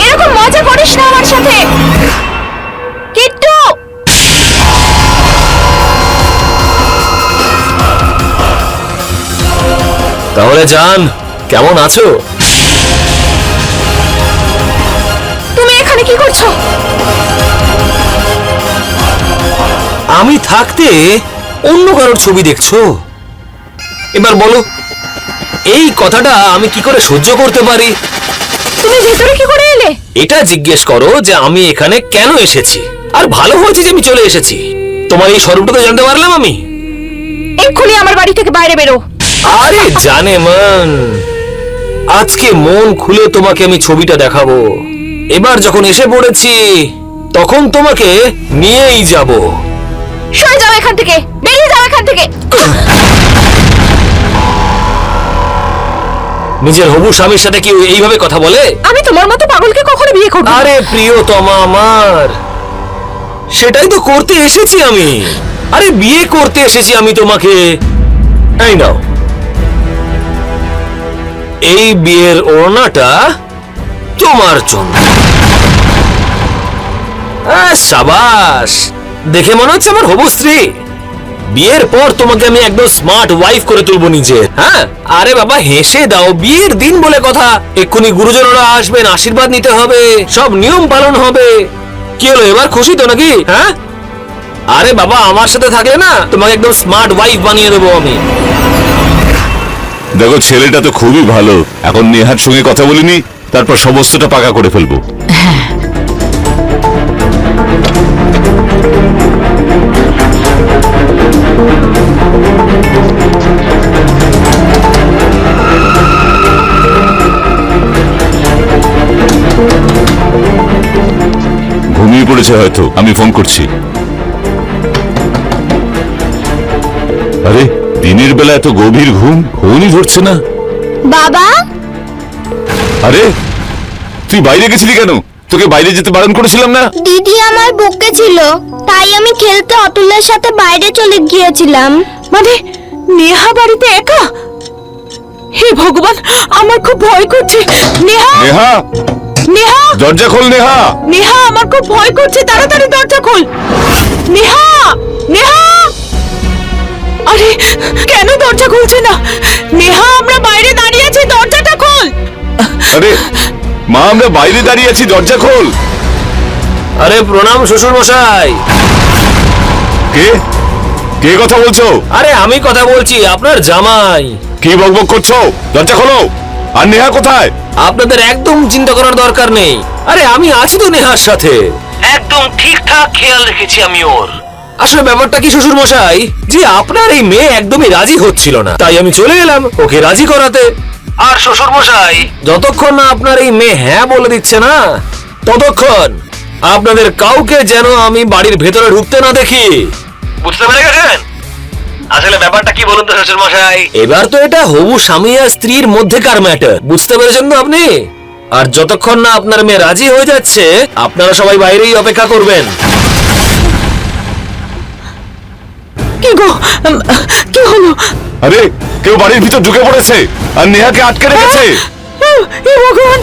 এরকম মজা করিস না আমার সাথে। কিট্টু, তাহলে জান, কেমন আছো? তুমি এখানে কি করছো? আমি থাকতে অন্য কারোর ছবি দেখছো? এবার বলো, এই কথাটা আমি কি করে সহ্য করতে পারি? তুমি ভেতরে কি করে এলে? এটা জিজ্ঞেস করো যে আমি এখানে কেন এসেছি। আর ভালো হয়েছে যে আমি চলে এসেছি। তোমার এই স্বরূপটা তো জানতে পারলাম আমি। এক্ষুনি আমার বাড়ি থেকে বাইরে বেরো। আরে জানে মন, আজকে মন খুলে তোমাকে আমি ছবিটা দেখাবো। এবার যখন এসে পড়েছি তখন তোমাকে নিয়েই যাব। সরে যাও এখান থেকে, বেরিয়ে যাও এখান থেকে। নিজের হবু স্বামীর সাথে কি এইভাবে কথা বলে? আমি তোমার মতো পাগলকে কখনো বিয়ে করব না। আরে প্রিয়তমা আমার, সেটাই তো করতে এসেছি আমি। আরে বিয়ে করতে এসেছি আমি তোমাকে। এই নাও, এই বিয়ের ওড়নাটা তোমার জন্য। সাবাস, দেখে মনে হচ্ছে আমার হবু স্ত্রী। বিয়ের পর তোমাকে আমি একদম স্মার্ট ওয়াইফ করে তুলবো নিজে। হ্যাঁ, আরে বাবা হেসে দাও, বিয়ের দিন বলে কথা, এক্ষুনি গুরুজনরা আসবেন, আশীর্বাদ নিতে হবে, সব নিয়ম পালন হবে। কি হলো, এবার খুশি তো নাকি? হ্যাঁ, আরে বাবা আমার সাথে থাকলে না তোমাকে একদম স্মার্ট ওয়াইফ বানিয়ে দেবো আমি। দেখো ছেলেটা তো খুবই ভালো, এখন নেহার সঙ্গে কথা বলিনি, তারপর সমস্তটা পাকা করে ফেলবো। ঘুমিয়ে পড়েছে হয়তো, আমি ফোন করছি। আরে দিনের বেলা এত গভীর ঘুমই ধরছে না। বাবা, আরে তুই বাইরে গেছিলি কেন? তোকে বাইরে যেতে বারণ করেছিলাম না? দিদি আমার বুকে ছিল, তাই আমি খেলতে অতুলের সাথে বাইরে চলে গিয়েছিলাম। মানে নেহা বাড়িতে একা? হে ভগবান, আমার খুব ভয় করছে। নেহা, নেহা, নেহা, দরজা খোল নেহা। নেহা, আমার খুব ভয় করছে, তাড়াতাড়ি দরজা খোল। নেহা, নেহা, আরে কেন দরজা খুলছে না? নেহা, আমরা বাইরে দাঁড়িয়ে আছি, দরজাটা খোল। আরে মা, আমরা বাইরে দাঁড়িয়ে আছি, দরজা খোল। আরে প্রণাম শ্বশুর মশাই। কে কে কথা বলছো? আরে আমি কথা বলছি, আপনার জামাই। কি বকবক করছো? দরজা খোলো। আর নেহা কোথায়? আপনাদের একদম চিন্তা করার দরকার নেই, আরে আমি আছি তো নেহার সাথে, একদম ঠিকঠাক খেয়াল রেখেছি আমি ওর। আসলে ব্যাপারটা কি শ্বশুর মশাই, যে আপনার এই মেয়ে একদমই রাজি হচ্ছিল না, তাই আমি চলে এলাম ওকে রাজি করাতে। আর শ্বশুর মশাই, যতক্ষণ না আপনার এই মেয়ে হ্যাঁ বলে দিচ্ছে না, ততক্ষণ আপনাদের কাউকে যেন আমি বাড়ির ভেতরে ঢুকতে না দেখি। বুঝতে পেরে গেছেন? আসলে ব্যাপারটা কি বলুন তো শ্বশুর মশাই, এবার তো এটা হবু স্বামী আর স্ত্রীর মধ্যেকার ম্যাটার, বুঝতে পেরেছেন তো আপনি? আর যতক্ষণ না আপনার মেয়ে রাজি হয়ে যাচ্ছে, আপনারা সবাই বাইরেই অপেক্ষা করবেন। কি গো, কি হলো? আরে কেউ বাড়ির ভিতর ঢুকে পড়েছে আর নেহাকে আটকে রেখেছে। হে ভগবান,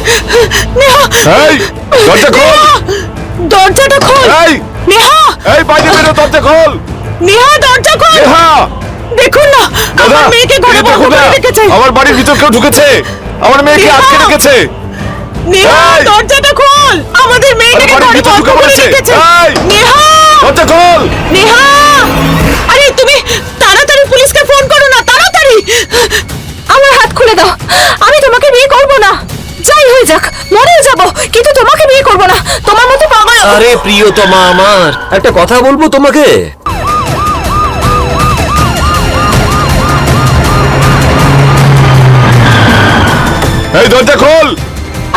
নেহা, এই দরজা খোল। নেহা, দরজাটা খোল। এই নেহা, এই বাইরে বেরো, দরজা খোল। নেহা, দরজা খোল। নেহা, দেখুন না, দাদা আমার মেয়েকে ঘরে দেখো বন্ধ না, করে রেখেছে। আমার বাড়ির ভিতর কেউ ঢুকেছে, আমার মেয়েকে নেহা! আটকে রেখেছে। নেহা, এই! দরজাটা খোল, আমাদের মেয়েটাকে আরে, বাড়ির ঘরে ভিতর বন্ধ ঢুকে করে পড়েছে। রেখেছে। এই! নেহা, দরজা খোল। নেহা, আরে তুমি তাড়াতাড়ি পুলিশকে ফোন করো না, তাড়াতাড়ি। আমার হাত খুলে দাও, আমি তোমাকে বিয়ে করব না, যাই হয়ে যাক, মরেও যাব, কিন্তু তোমাকে বিয়ে করব না, তোমার মতো পাগল। আরে প্রিয়তমা আমার, একটা কথা বলবো তোমাকে। এই দরজা খোল।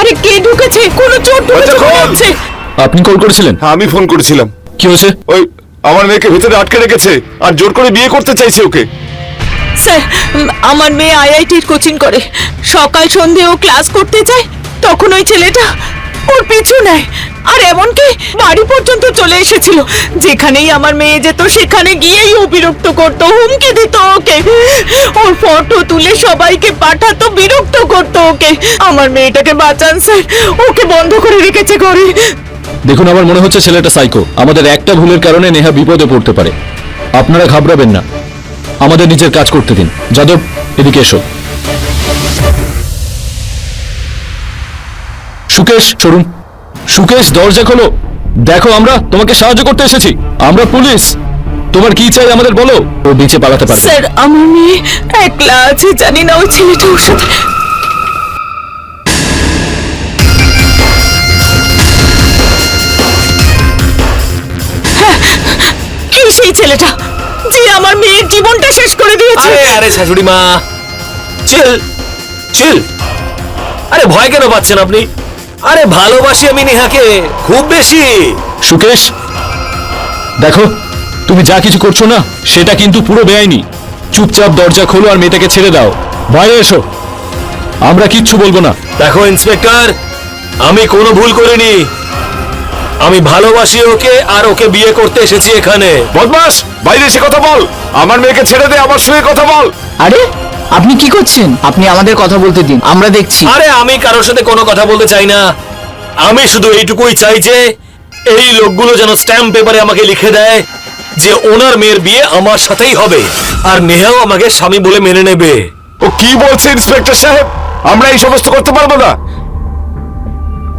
আরে কে ঢুকেছে? কোন চোর ঢুকেছে দরজা খোল। মনে হচ্ছে। আপনি কল করেছিলেন? আমি ফোন করেছিলাম। কি হয়েছে? ওই আমার মেয়েকে ভিতরে আটকে রেখেছে আর জোর করে বিয়ে করতে চাইছে ওকে। স্যার, আমার মেয়ে আইআইটির কোচিং করে, সকাল সন্ধে ও ক্লাস করতে যায়, তখন ওই ছেলেটা ওর পিছু নেয়, আর এমনকি বাড়ি পর্যন্ত চলে এসেছিল। যেখানেই আমার মেয়ে যেত সেখানে গিয়েই ও বিরক্ত করতো, হুমকি দিত ওকে, ওর ফটো তুলে সবাইকে পাঠাতো, বিরক্ত করতো ওকে। আমার মেয়েটাকে বাঁচান স্যার, ওকে বন্ধ করে রেখেছে ঘরে। দেখুন, আমার মনে হচ্ছে ছেলেটা সাইকো। আমাদের একটা ভুলের কারণে নেহা বিপদে পড়তে পারে। আপনারা ঘাবড়াবেন না, আমাদের নিজের কাজ করতে দিন। যাদব, এদিকে এসো। সুকেশ, সরুন। সুকেশ, দরজা খোলো। দেখো, আমরা তোমাকে সাহায্য করতে এসেছি, আমরা পুলিশ। তোমার কি চাই আমাদের বলো। ও নিচে পালাতে পারে। স্যার, আমার মেয়ে একলা আছে, জানি না ওই ছেলেটা ওর সাথে। হ্যাঁ, এই সেই ছেলেটা যে আমার মেয়ের জীবনটা শেষ করে দিয়েছে। আরে আরে শাশুড়ি মা, চিল চিল। আরে ভয় কেন পাচ্ছেন আপনি? আরে ভালোবাসি আমি নেহাকে খুব বেশি। সুকেশ, দেখো, তুমি যা কিছু করছো না সেটা কিন্তু পুরো বেআইনি। চুপচাপ দরজা খোলো আর মেয়েটাকে ছেড়ে দাও। বাইরে এসো, আমরা কিচ্ছু বলবো না। দেখো ইন্সপেক্টর, আমি কোনো ভুল করিনি, আমি ভালোবাসি ওকে আর ওকে বিয়ে করতে এসেছি এখানে। বদমাস, বাইরে এসে কথা বল। আমার মেয়েকে ছেড়ে দে, আমার সঙ্গে কথা বল। আরে আপনি কি করছেন? আপনি আমাদের কথা বলতে দিন, আমরা দেখছি। আরে আমি কারোর সাথে কোনো কথা বলতে চাই না, আমি শুধু এইটুকুই চাই যে এই লোকগুলো যেন স্ট্যাম্প পেপারে আমাকে লিখে দেয় যে ওনার মেয়ের বিয়ে আমার সাথেই হবে, আর নেহাও আমাকে স্বামী বলে মেনে নেবে। ও কি বলছে ইন্সপেক্টর সাহেব? আমরা এই সমস্ত করতে পারবো না।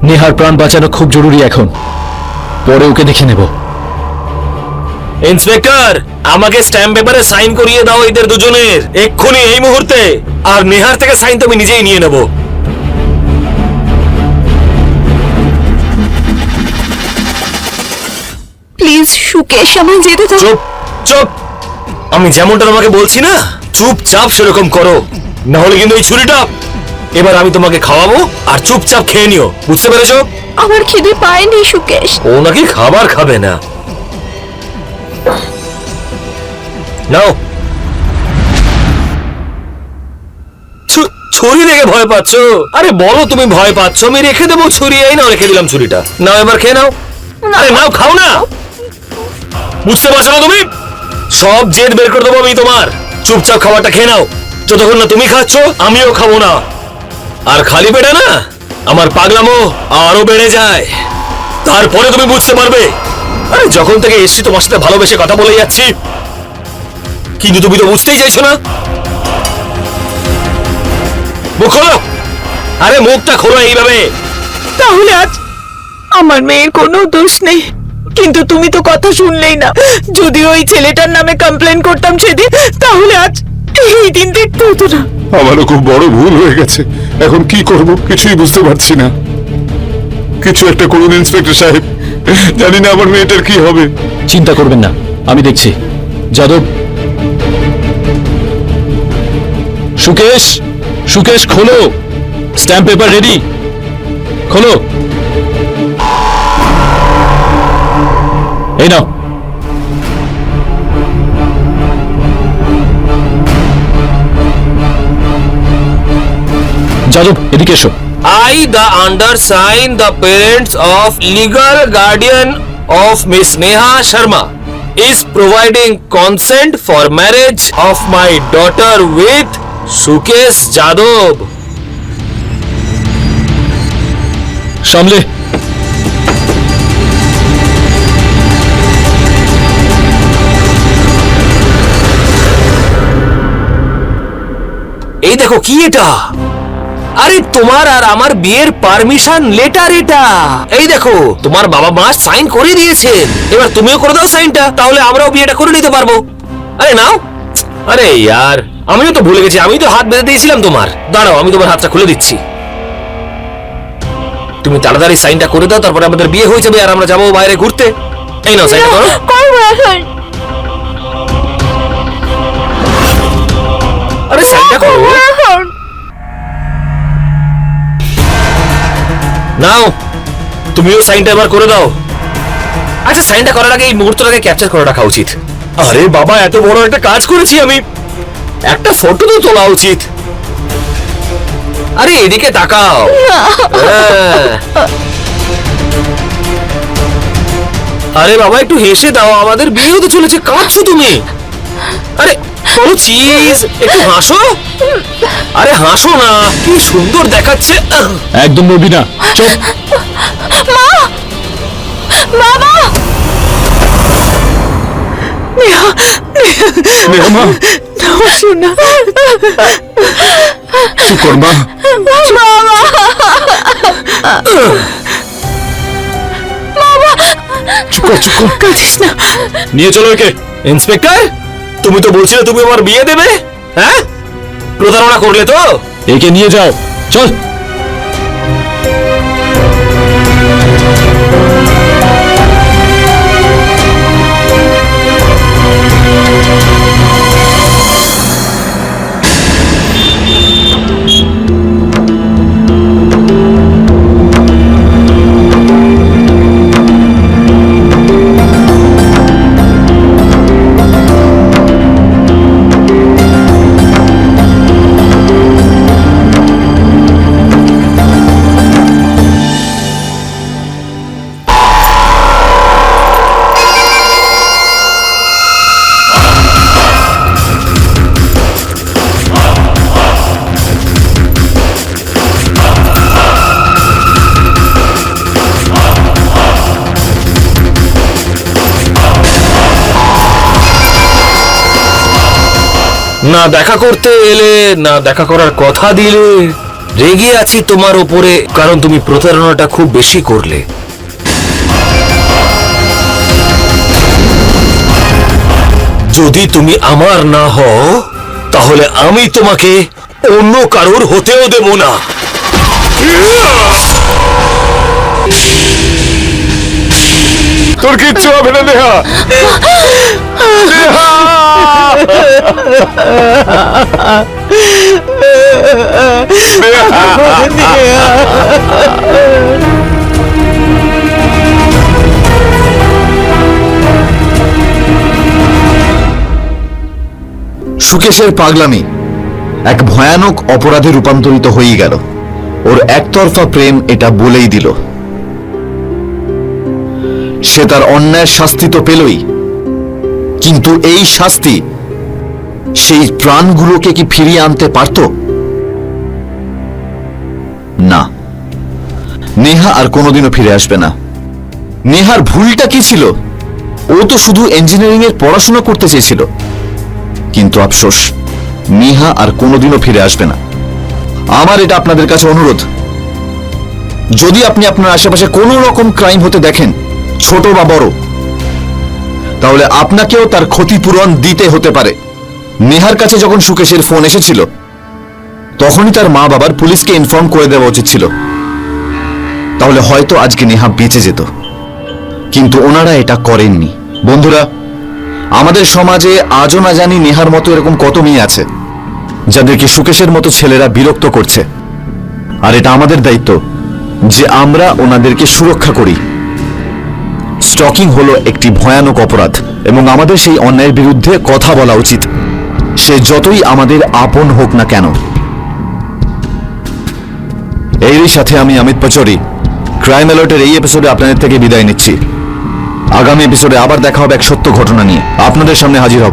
নেহার প্রাণ বাঁচানো খুব জরুরি এখন, পরে ওকে দেখে নেব। ইন্সপেক্টর, আমাকে স্ট্যাম্প পেপারে সাইন করিয়ে দাও এদের দুজনের, এক্ষুনি, এই মুহূর্তে। আর নেহার থেকে সাইন তো আমি নিজেই নিয়ে নেব। প্লিজ সুকেশ, আমায় যেতে দাও। চুপ চুপ, আমি যেমনটা তোমাকে বলছি না, চুপচাপ সেরকম করো, না হলে কিন্তু এই ছুরিটা এবার আমি তোমাকে খাওয়াবো আর চুপচাপ খেয়ে নিও, বুঝতে পেরেছো? আমার খিদে পায়নি সুকেশ। ও নাকি খাবার খাবে না। নাও। ছুরি দেখে ভয় পাচ্ছো? আরে বলো তুমি ভয় পাচ্ছ, আমি রেখে দেবো ছুরি। এই নাও, রেখে দিলাম ছুরিটা, নাও এবার খেয়ে নাও। আরে নাও, খাও না। বুঝতে পারছো না তুমি? সব জেদ বের করে দেবো আমি তোমার। চুপচাপ খাবারটা খেয়ে নাও, যতক্ষণ না তুমি খাচ্ছ আমিও খাবো না। আর খালি পেটে না আমার পাগলামো আরো বেড়ে যায়, তারপরে তুমি বুঝতে পারবে। আরে যখন থেকে এসছি তোমার সাথে ভালোবেসে কথা বলে যাচ্ছি, কিন্তু তুমি তো বুঝতেই চাইছো না। মুখ খোলো, আরে মুখটা খোলো এইভাবে। তাহলে আজ আমার মেয়ের কোনো দোষ নেই, কিন্তু তুমি তো কথা শুনলেই না। যদি ওই ছেলেটার নামে কমপ্লেন করতাম সেদিন, তাহলে আজ এই দিন দেখতে হতো না। আমারও খুব বড় ভুল হয়ে গেছে, এখন কি করব কিছুই বুঝতে পারছি না। কিছু একটা করুন ইন্সপেক্টর সাহেব, জানি না আমার মেয়েটার কি হবে। চিন্তা করবেন না, আমি দেখছি। যাদব, সুকেশ, সুকেশ খোলো, স্ট্যাম্প পেপার রেডি, খোলো। এই নাও। যাদব, এদিকে এসো। I, the undersigned, the parents of legal guardian of Miss Neha Sharma, is providing consent for marriage of my daughter with Sukesh Jadov. সামলে। এই দেখো কি এটা, আরে তোমার আর আমার বিয়ের পারমিশন লেটার এটা। এই দেখো তোমার বাবা মা সাইন করে দিয়েছেন, এবার তুমিও করে দাও সাইনটা, তাহলে আমরাও বিয়েটা করে নিতে পারবো। আরে নাও। আরে यार, আমিও তো ভুলে গেছি, আমি তো হাত বেঁধে দিয়েছিলাম তোমার। দাঁড়াও, আমি তোমার হাতটা খুলে দিচ্ছি। তুমি তাড়াতাড়ি সাইনটা করে দাও, তারপরে আমাদের বিয়ে হয়ে যাবে আর আমরা যাবো বাইরে ঘুরতে। এই নাও সাইনটা করো। করবো এখন। আরে সাইনটা করো। এখন নাও, তুমিও সাইনটা এবার করে দাও। আচ্ছা, সাইনটা করার আগে এই মুহূর্তটাকে ক্যাপচার করে রাখা উচিত। আরে বাবা, এত বড় একটা কাজ করেছি আমি, একটা ফটো তো তোলা উচিত। আরে এদিকে তাকাও। হ্যাঁ। আরে বাবা, একটু হেসে দাও, আমাদের বিয়ে হতে চলেছে, কাঁদছো তুমি। আরে বলো চিজ, একটু হাসো। আরে হাসো না, কি সুন্দর দেখাচ্ছে। একদম নড়বি না, চুপ। বাবা, নেহা মা, শোনা, চুপ কর মা। চুপ কর, চুপ কর। কাঁদিস না। নিয়ে চলো একে। ইন্সপেক্টর, তুমি তো বলছিলে তুমি আমার বিয়ে দেবে, হ্যাঁ? প্রতারণা করলে তো। একে নিয়ে যাও, চল। না দেখা করতে এলে, না দেখা করার কথা দিলে। রেগে আছি তোমার ওপরে, কারণ তুমি প্রতারণাটা খুব বেশি করলে। যদি তুমি আমার না হও, তাহলে আমি তোমাকে অন্য কারোর হতেও দেব না। তোর কিচ্ছু হবে না নেহা। সুকেশের পাগলামি এক ভয়ানক অপরাধে রূপান্তরিত হয়ে গেল। ওর একতরফা প্রেম এটা বলেই দিল। সে তার অন্যায়ের শাস্তি তো পেলই, কিন্তু এই শাস্তি সেই প্রাণগুলোকে কি ফিরিয়ে আনতে পারত? না, নেহা আর কোনোদিনও ফিরে আসবে না। নেহার ভুলটা কি ছিল? ও তো শুধু ইঞ্জিনিয়ারিং এর পড়াশোনা করতে চেয়েছিল, কিন্তু আফসোস, নেহা আর কোনোদিনও ফিরে আসবে না। আমার এটা আপনাদের কাছে অনুরোধ, যদি আপনি আপনার আশেপাশে কোনো রকম ক্রাইম হতে দেখেন, ছোট বা বড়, তাহলে আপনাকেও তার ক্ষতিপূরণ দিতে হতে পারে। নেহার কাছে যখন সুকেশের ফোন এসেছিল, তখনই তার মা বাবার পুলিশকে ইনফর্ম করে দেওয়া উচিত ছিল। তাহলে হয়তো আজকে নেহা বেঁচে যেত, কিন্তু ওনারা এটা করেননি। বন্ধুরা, আমাদের সমাজে আজও না জানি নেহার মতো এরকম কত মেয়ে আছে যাদেরকে সুকেশের মতো ছেলেরা বিরক্ত করছে। আর এটা আমাদের দায়িত্ব যে আমরা ওনাদেরকে সুরক্ষা করি। স্টকিং হলো একটি ভয়ানক অপরাধ এবং আমাদের সেই অন্যায়ের বিরুদ্ধে কথা বলা উচিত, সে যতই আমাদের আপন হোক না কেন। এরই সাথে আমি অমিত পাচৌরি ক্রাইম অ্যালার্টের এই এপিসোডে আপনাদের থেকে বিদায় নিচ্ছি। আগামী এপিসোডে আবার দেখা হবে এক সত্য ঘটনা নিয়ে। আপনাদের সামনে হাজির হব।